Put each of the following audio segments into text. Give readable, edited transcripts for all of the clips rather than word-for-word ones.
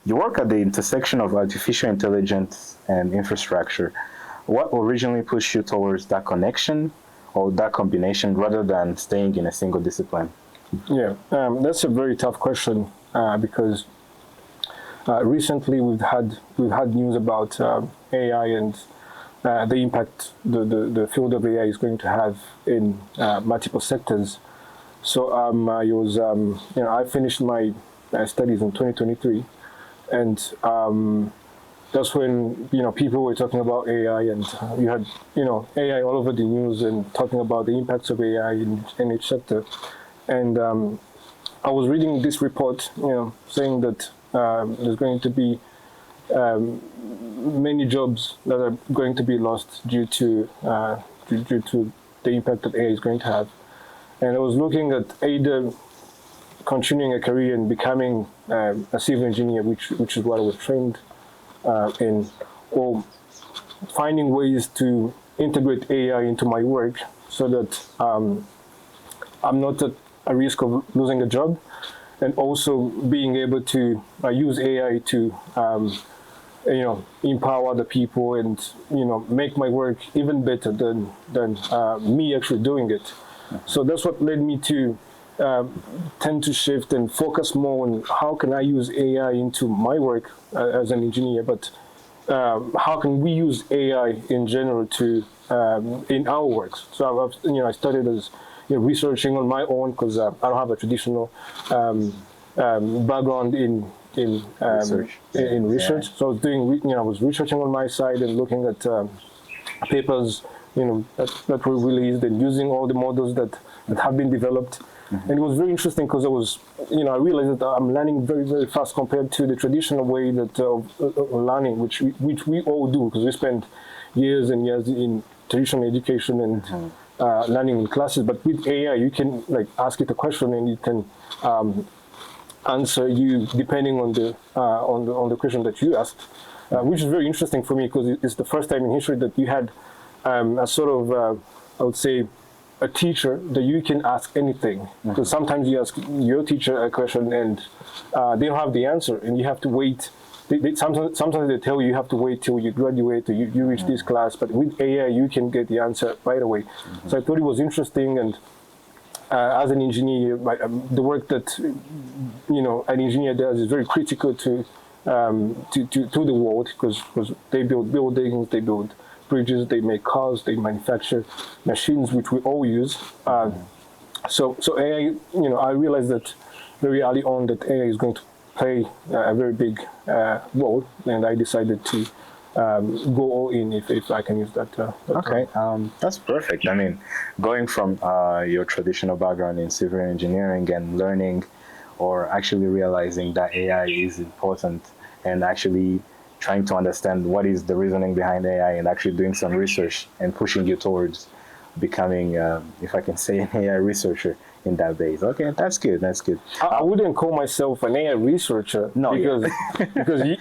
You work at the intersection of artificial intelligence and infrastructure. What originally pushed you towards that connection or that combination rather than staying in a single discipline? Yeah, that's a very tough question because recently we've had news about AI and the impact the field of AI is going to have in multiple sectors. So I finished my studies in 2023, and that's when people were talking about AI, and you had AI all over the news and talking about the impacts of AI in each sector. And I was reading this report, saying that there's going to be many jobs that are going to be lost due to the impact that AI is going to have. And I was looking at either continuing a career and becoming a civil engineer, which is what I was trained in, or finding ways to integrate AI into my work so that I'm not at a risk of losing a job, and also being able to use AI to empower other people and make my work even better than me actually doing it. So that's what led me to tend to shift and focus more on how can I use AI into my work as an engineer, but how can we use AI in general to in our works. So I started as researching on my own because I don't have a traditional background in research. Yeah. So I was doing I was researching on my side and looking at papers that were released and using all the models that have been developed. Mm-hmm. And it was very interesting because I realized that I'm learning very, very fast compared to the traditional way that of learning, which we all do, because we spend years and years in traditional education and learning in classes. But with AI, you can ask it a question and it can answer you depending on the question that you asked, which is very interesting for me because it's the first time in history that you had a sort of I would say a teacher that you can ask anything, because sometimes you ask your teacher a question and they don't have the answer and you have to wait. Sometimes they tell you have to wait till you graduate or you reach this class, but with AI you can get the answer right away. So I thought it was interesting, and as an engineer, the work that an engineer does is very critical to the world, because they build buildings, they build bridges, they make cars, they manufacture machines which we all use. So AI, I realized that very early on that AI is going to play a very big role, and I decided to go all in if I can use that. Okay, that's perfect. I mean, going from your traditional background in civil engineering and learning, or actually realizing that AI is important, and actually trying to understand what is the reasoning behind AI, and actually doing some research and pushing you towards becoming, if I can say, an AI researcher in that base. Okay, that's good. That's good. I wouldn't call myself an AI researcher. No, because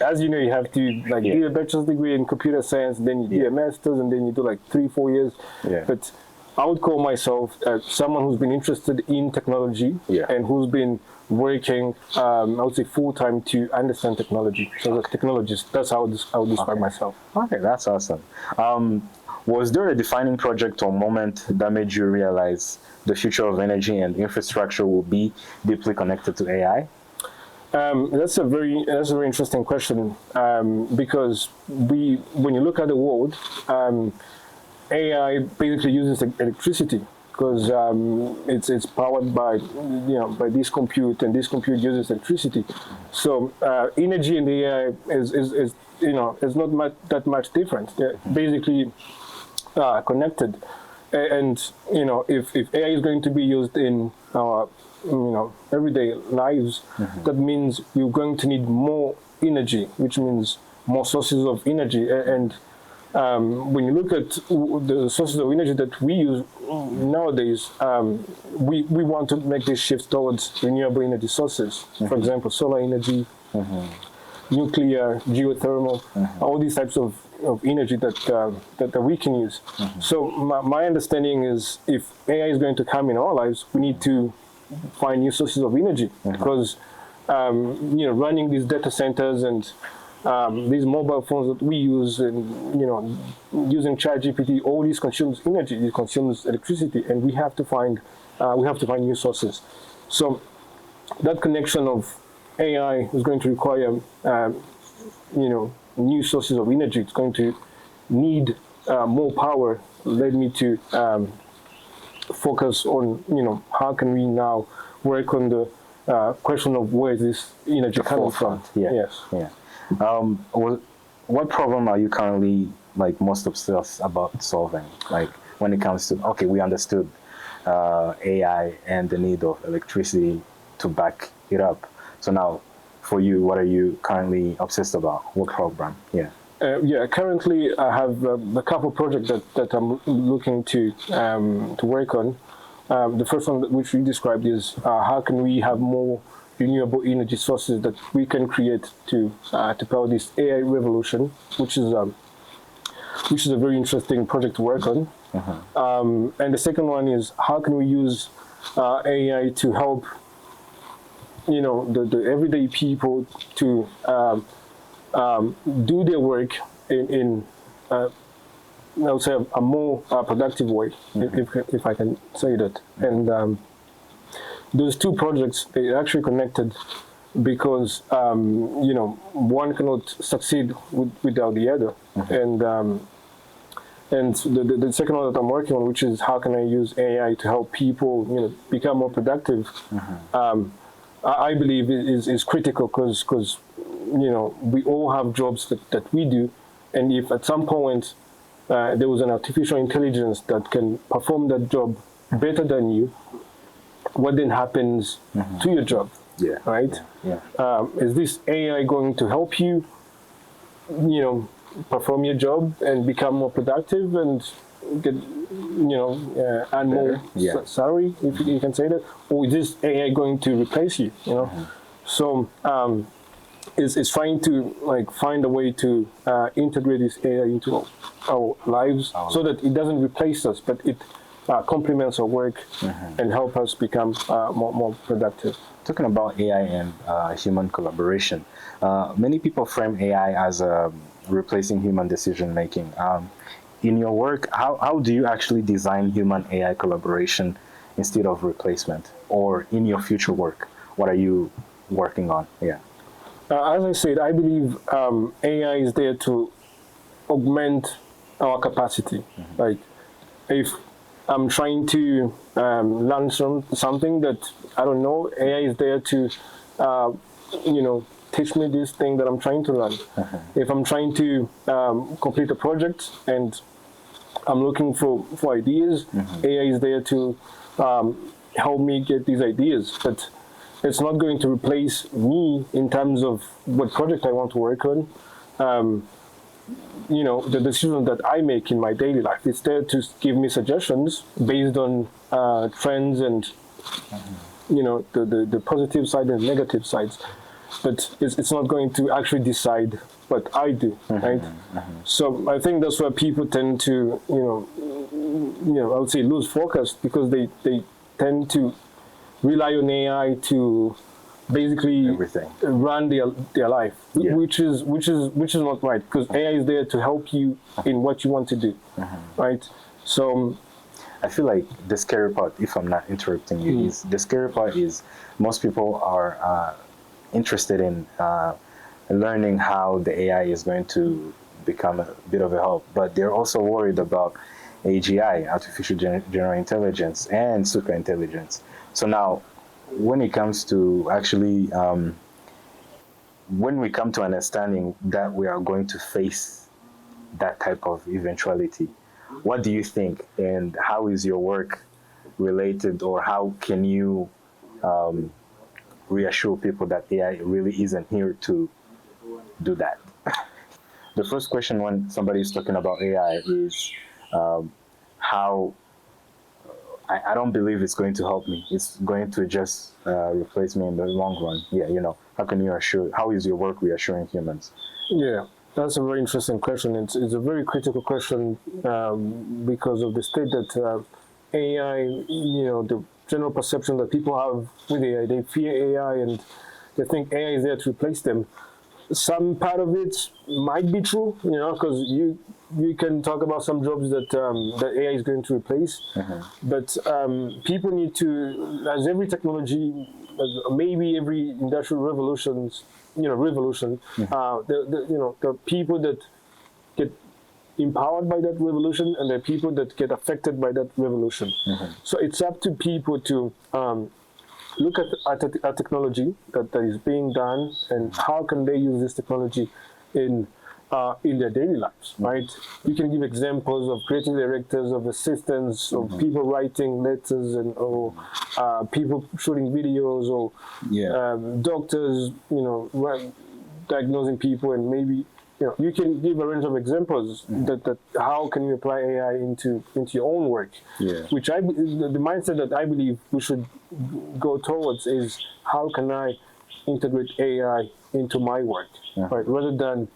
as you know, you have to do a bachelor's degree in computer science, then you do a master's, and then you do 3-4 years. Yeah. But I would call myself someone who's been interested in technology and who's been working, I would say, full-time to understand technology. So, as a technologist, that's how I would describe myself. Okay, that's awesome. Was there a defining project or moment that made you realize the future of energy and infrastructure will be deeply connected to AI? That's a very interesting question, because when you look at the world, AI basically uses electricity, because it's powered by this compute, and this compute uses electricity. So energy and AI is not that much different. They're basically connected, and if AI is going to be used in our everyday lives, that means we're going to need more energy, which means more sources of energy. And when you look at the sources of energy that we use nowadays, we want to make this shift towards renewable energy sources. For example, solar energy, nuclear, geothermal, all these types of energy that we can use. So my understanding is, if AI is going to come in our lives, we need to find new sources of energy, because running these data centers and these mobile phones that we use, and using ChatGPT, all this consumes energy, it consumes electricity, and we have to find new sources. So that connection of AI is going to require new sources of energy. It's going to need more power. Led me to focus on how can we now work on the question of where is this energy coming from. Yes. What problem are you currently most obsessed about solving? Like when it comes to, okay, we understood AI and the need of electricity to back it up. So now, for you, what are you currently obsessed about? What program? Currently I have a couple projects that I'm looking to work on. The first one which we described is how can we have more renewable energy sources that we can create to power this AI revolution, which is a very interesting project to work on. And the second one is how can we use AI to help the everyday people to do their work in I would say a more productive way, if I can say that. And those two projects, they're actually connected because one cannot succeed without the other. And the second one that I'm working on, which is how can I use AI to help people become more productive, I believe is critical because we all have jobs that we do, and if at some point there was an artificial intelligence that can perform that job better than you, what then happens to your job? Right? Is this AI going to help you, perform your job and become more productive and get, earn more salary, if you can say that, or is this AI going to replace you? So it's trying to find a way to integrate this AI into our lives so that it doesn't replace us, but it complements our work and help us become more productive. Talking about AI and human collaboration, many people frame AI as replacing human decision making. In your work, how do you actually design human AI collaboration instead of replacement? Or in your future work, what are you working on? As I said, I believe AI is there to augment our capacity. Like if I'm trying to learn something that I don't know, AI is there to teach me this thing that I'm trying to learn. If I'm trying to complete a project and I'm looking for ideas, AI is there to help me get these ideas. But it's not going to replace me in terms of what project I want to work on. The decisions that I make in my daily life. It's there to give me suggestions based on trends and the positive side and negative sides. But it's not going to actually decide what I do, right? So I think that's where people tend to, I would say lose focus, because they tend to rely on AI to basically run their life, which is not right, because AI is there to help you in what you want to do, right? So I feel like the scary part, if I'm not interrupting you, is the scary part is most people are interested in learning how the AI is going to become a bit of a help, but they're also worried about AGI, artificial general intelligence, and super intelligence. So now, when it comes to actually, when we come to understanding that we are going to face that type of eventuality, what do you think, and how is your work related, or how can you reassure people that AI really isn't here to do that? The first question when somebody is talking about AI is how I don't believe it's going to help me. It's going to just replace me in the long run. How can you assure? How is your work reassuring humans? Yeah, that's a very interesting question. It's a very critical question because of the state that AI, the general perception that people have with AI, they fear AI, and they think AI is there to replace them. Some part of it might be true, because you can talk about some jobs that that AI is going to replace, but people need to, as every technology, maybe every industrial revolution, the people that get empowered by that revolution, and the people that get affected by that revolution. So it's up to people to look at technology that is being done, and how can they use this technology in their daily lives, right? You can give examples of creative directors, of assistants, of people writing letters, or people shooting videos, or doctors, diagnosing people, and maybe you can give a range of examples that how can you apply AI into your own work. Which the mindset that I believe we should go towards is, how can I integrate AI into my work, right? Rather than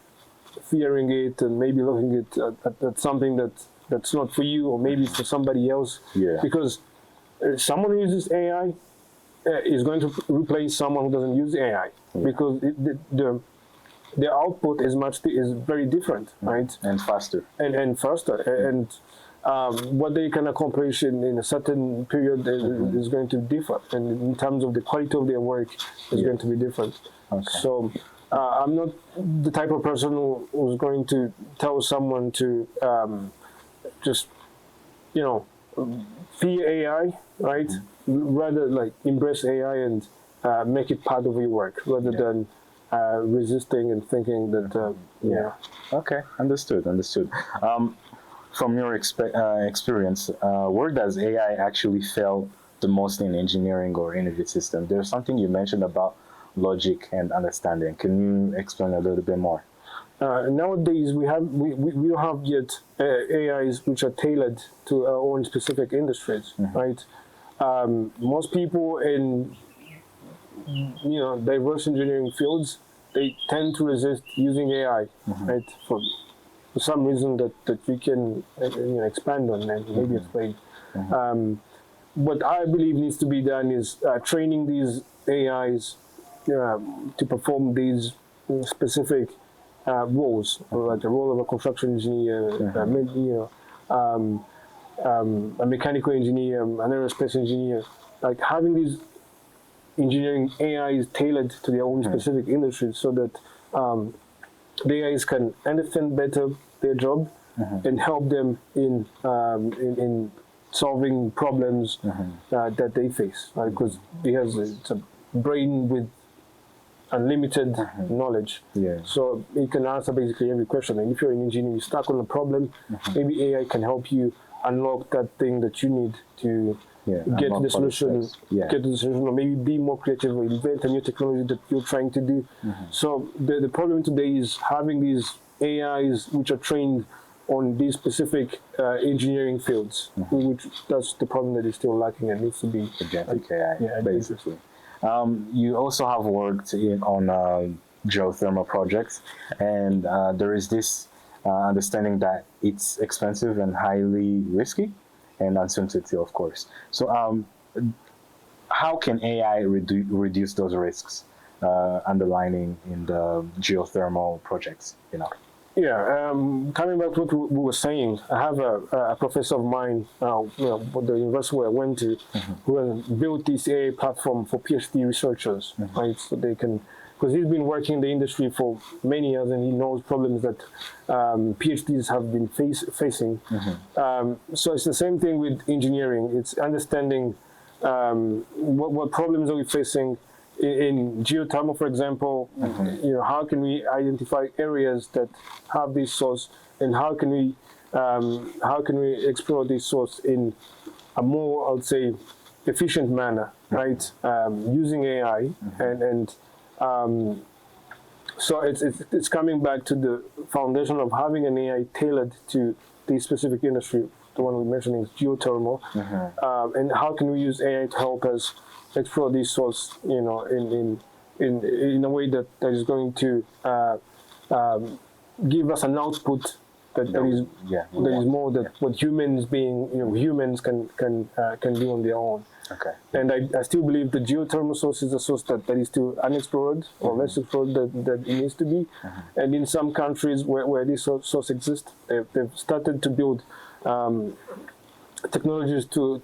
fearing it and maybe looking at something that's not for you, or maybe it's for somebody else. Because someone who uses AI is going to replace someone who doesn't use AI, because the output is very different, right? And faster. And faster. And what they can accomplish in a certain period is going to differ. And in terms of the quality of their work, is going to be different. So I'm not the type of person who's going to tell someone to just, fear AI, right? Rather embrace AI and make it part of your work, rather than resisting and thinking that, Okay, understood. From your experience, where does AI actually fail the most in engineering or energy system? There's something you mentioned about logic and understanding. Can you explain a little bit more? Nowadays, we don't have yet AIs which are tailored to our own specific industries, right? Most people in diverse engineering fields, they tend to resist using AI, right? For some reason that you can expand on and maybe explain. What I believe needs to be done is training these AIs to perform these specific roles, like the role of a construction engineer, a mechanical engineer, an aerospace engineer. Like having these engineering AIs tailored to their own specific industries, so that the AIs can understand better their job and help them in solving problems that they face. Right? Because it's a brain with unlimited knowledge, so it can answer basically every question. And if you're an engineer, you're stuck on a problem, maybe AI can help you unlock that thing that you need to get to the solution, or maybe be more creative, or invent a new technology that you're trying to do. So the problem today is having these AIs which are trained on these specific engineering fields, which that's the problem that is still lacking and needs to be agentic AI, basically. You also have worked on geothermal projects, and there is this understanding that it's expensive and highly risky, and uncertainty, of course. So how can AI reduce those risks underlining in the geothermal projects? Coming back to what we were saying, I have a professor of mine, the university where I went to, who has built this AI platform for PhD researchers, right? So they can, because he's been working in the industry for many years, and he knows problems that PhDs have been facing. So it's the same thing with engineering. It's understanding what problems are we facing in geothermal, for example. How can we identify areas that have this source, and how can we explore this source in a more, I would say, efficient manner, right? Using AI and so it's coming back to the foundation of having an AI tailored to the specific industry. The one we're mentioning is geothermal, and how can we use AI to help us explore this source, in a way that is going to give us an output that is more that what humans can do on their own. Okay. And I still believe the geothermal source is a source that is still unexplored or less explored than it needs to be. And in some countries where this source exists, they've started to build technologies to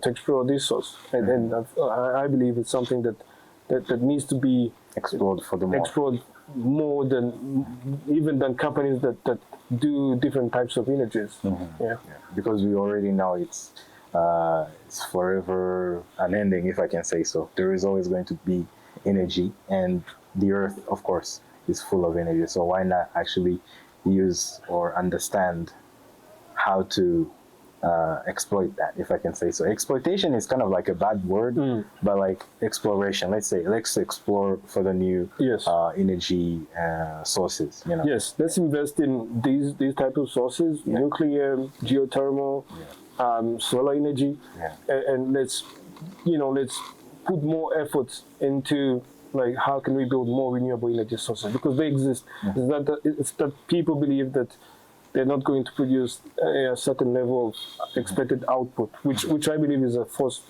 explore this source. And I believe it's something that needs to be Explored furthermore. Explored more than companies that do different types of energies. Yeah. Because we already know it's forever unending, if I can say so. There is always going to be energy, and the earth, of course, is full of energy. So why not actually use or understand how to exploit that, if I can say so. Exploitation is kind of like a bad word, but like exploration. Let's explore for the new energy sources. Yes, let's invest in these type of sources: nuclear, geothermal, solar energy, and let's put more efforts into like how can we build more renewable energy sources, because they exist. It's that people believe that they're not going to produce a certain level of expected output, which I believe is a false,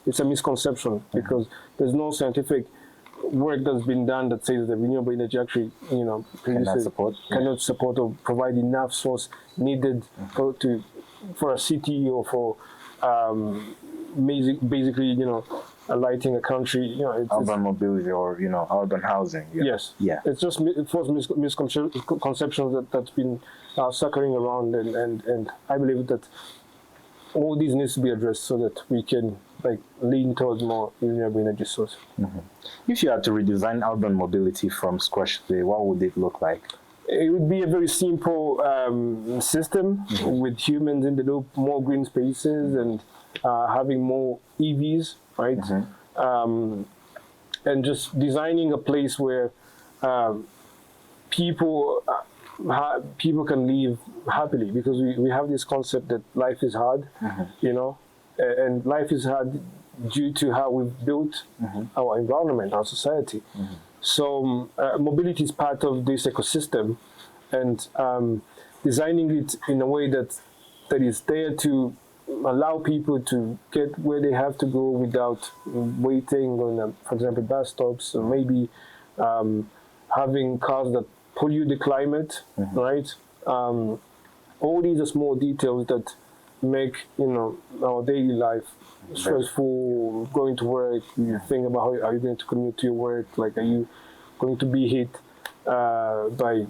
it's a misconception, because there's no scientific work that's been done that says that renewable energy actually, cannot support or provide enough source needed for a city or for basically, lighting a country, urban mobility or urban housing. Yes. It's just false misconceptions that's been circling around, and I believe that all these needs to be addressed so that we can lean towards more renewable energy sources. If you had to redesign urban mobility from scratch today, what would it look like? It would be a very simple system with humans in the loop, more green spaces, and having more EVs, right? And just designing a place where people can live happily, because we have this concept that life is hard, and life is hard due to how we've built our environment, our society. So mobility is part of this ecosystem, and designing it in a way that is there to allow people to get where they have to go without waiting on, for example, bus stops, or maybe having cars that pollute the climate, right? All these are small details that make our daily life stressful. Going to work, you think about how are you going to commute to your work? Like, are you going to be hit by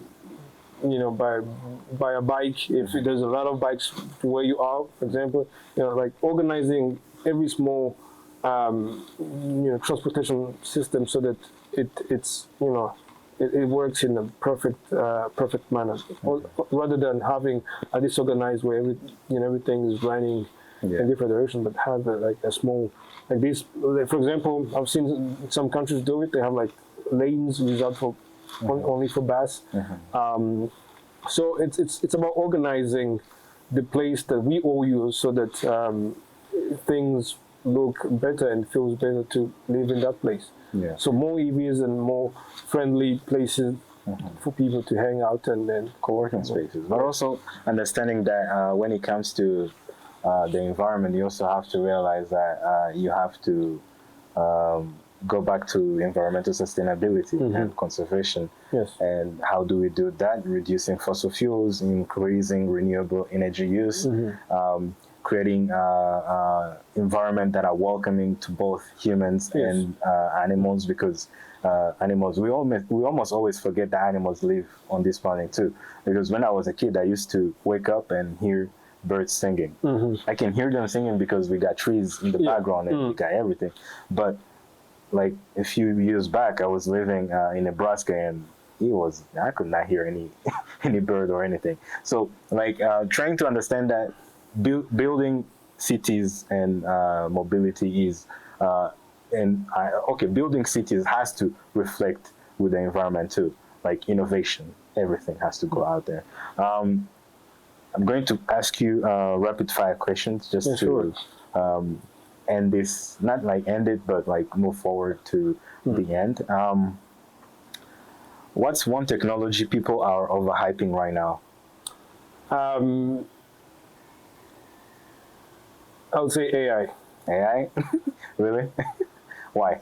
a bike if there's a lot of bikes where you are, for example? Like organizing every small transportation system so that it works in a perfect manner, rather than having a disorganized where everything is running in different directions, but have a small this. For example, I've seen some countries do it. They have lanes reserved for only for bus. So it's about organizing the place that we all use so that things look better and feels better to live in that place. So more EVs and more friendly places for people to hang out and co-working spaces. But also understanding that when it comes to the environment, you also have to realize that you have to go back to environmental sustainability and conservation. And how do we do that? Reducing fossil fuels, increasing renewable energy use, creating environment that are welcoming to both humans and animals, because animals, we almost always forget that animals live on this planet too. Because when I was a kid, I used to wake up and hear birds singing. I can hear them singing because we got trees in the background and we got everything. But like a few years back, I was living in Nebraska, and I could not hear any bird or anything. So trying to understand that building cities and mobility is building cities has to reflect with the environment too, like innovation. Everything has to go out there. I'm going to ask you rapid fire questions just to end this, not end it, but move forward to the end. What's one technology people are overhyping right now? I would say AI. AI? Really? Why?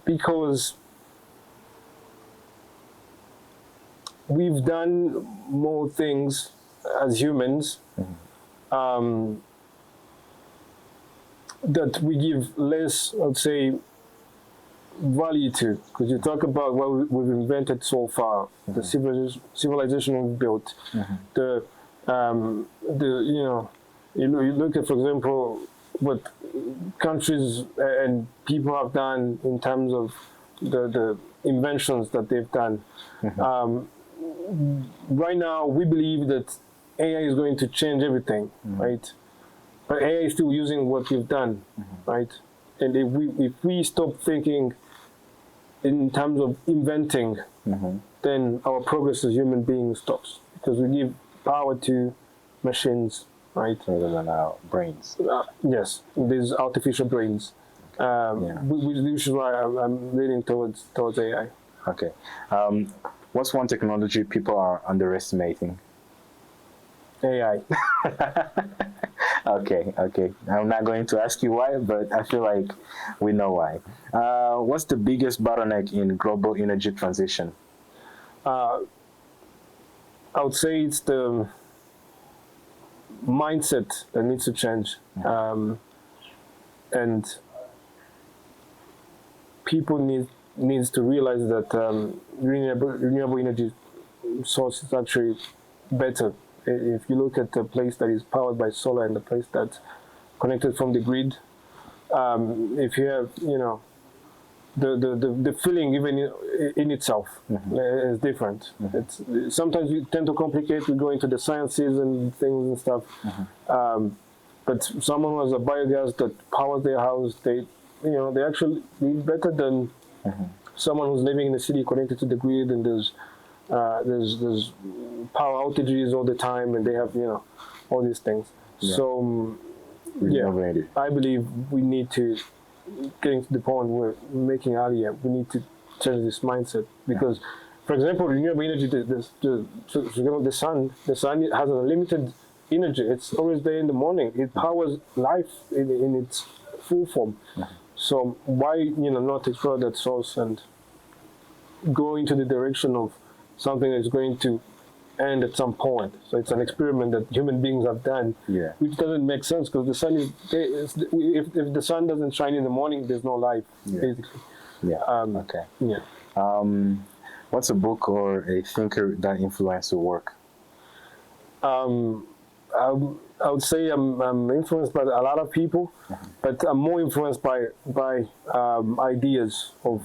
Because we've done more things as humans that we give less, I'd say, value to. Because you talk about what we've invented so far, the civilization we've built, the you know, you look at, for example, what countries and people have done in terms of the inventions that they've done. Right now, we believe that AI is going to change everything, right? But AI is still using what we've done, right? And if we stop thinking in terms of inventing, then our progress as human beings stops, because we give power to machines, right? Rather than our brains. Yes, these artificial brains. Which is why I'm leaning towards AI. Okay. What's one technology people are underestimating? AI. Okay. I'm not going to ask you why, but I feel like we know why. What's the biggest bottleneck in global energy transition? I would say it's the mindset that needs to change. And people needs to realize that renewable energy source is actually better. If you look at the place that is powered by solar and the place that's connected from the grid, if you have, you know, the feeling even in itself is different. It's sometimes we tend to complicate. We go into the sciences and things and stuff. But someone who has a biogas that powers their house, they actually be better than someone who's living in the city connected to the grid, and there's power outages all the time, and they have, you know, all these things. So I believe we need to, getting to the point we're making earlier, we need to change this mindset, because, for example, renewable energy, the sun has an unlimited energy. It's always there in the morning. It powers life in its full form. So why not explore that source and go into the direction of something that's going to end at some point? So it's an experiment that human beings have done, which doesn't make sense, because the sun is, if the sun doesn't shine in the morning, there's no life, basically. What's a book or a thinker that influenced your work? I would say I'm influenced by a lot of people, but I'm more influenced by ideas of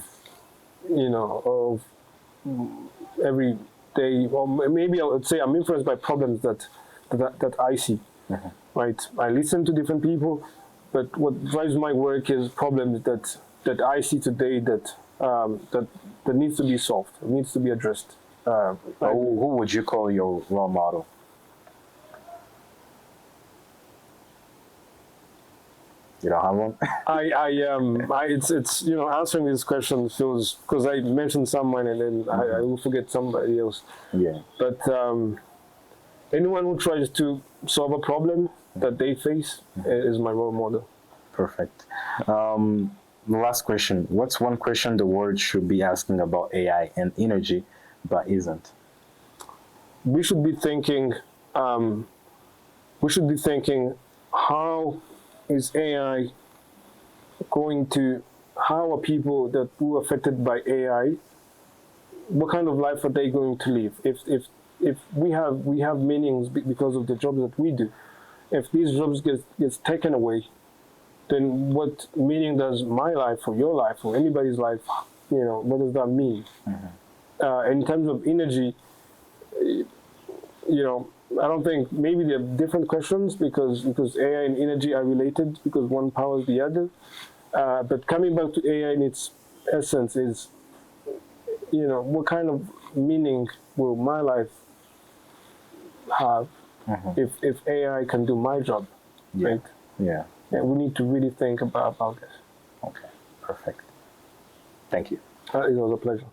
every day, or maybe I would say I'm influenced by problems that I see. Right? I listen to different people, but what drives my work is problems that I see today that needs to be solved, needs to be addressed. Who would you call your role model? You don't have one? It's answering this question feels, because I mentioned someone and then I will forget somebody else. But anyone who tries to solve a problem that they face is my role model. Perfect. Last question. What's one question the world should be asking about AI and energy but isn't? We should be thinking how is AI going to, how are people that were affected by AI, what kind of life are they going to live? If we have meanings because of the jobs that we do, if these jobs gets taken away, then what meaning does my life or your life or anybody's life, what does that mean? In terms of energy, I don't think, maybe they're different questions because AI and energy are related because one powers the other. But coming back to AI in its essence is, what kind of meaning will my life have if AI can do my job, right? Yeah, we need to really think about this. Okay, perfect. Thank you. It was a pleasure.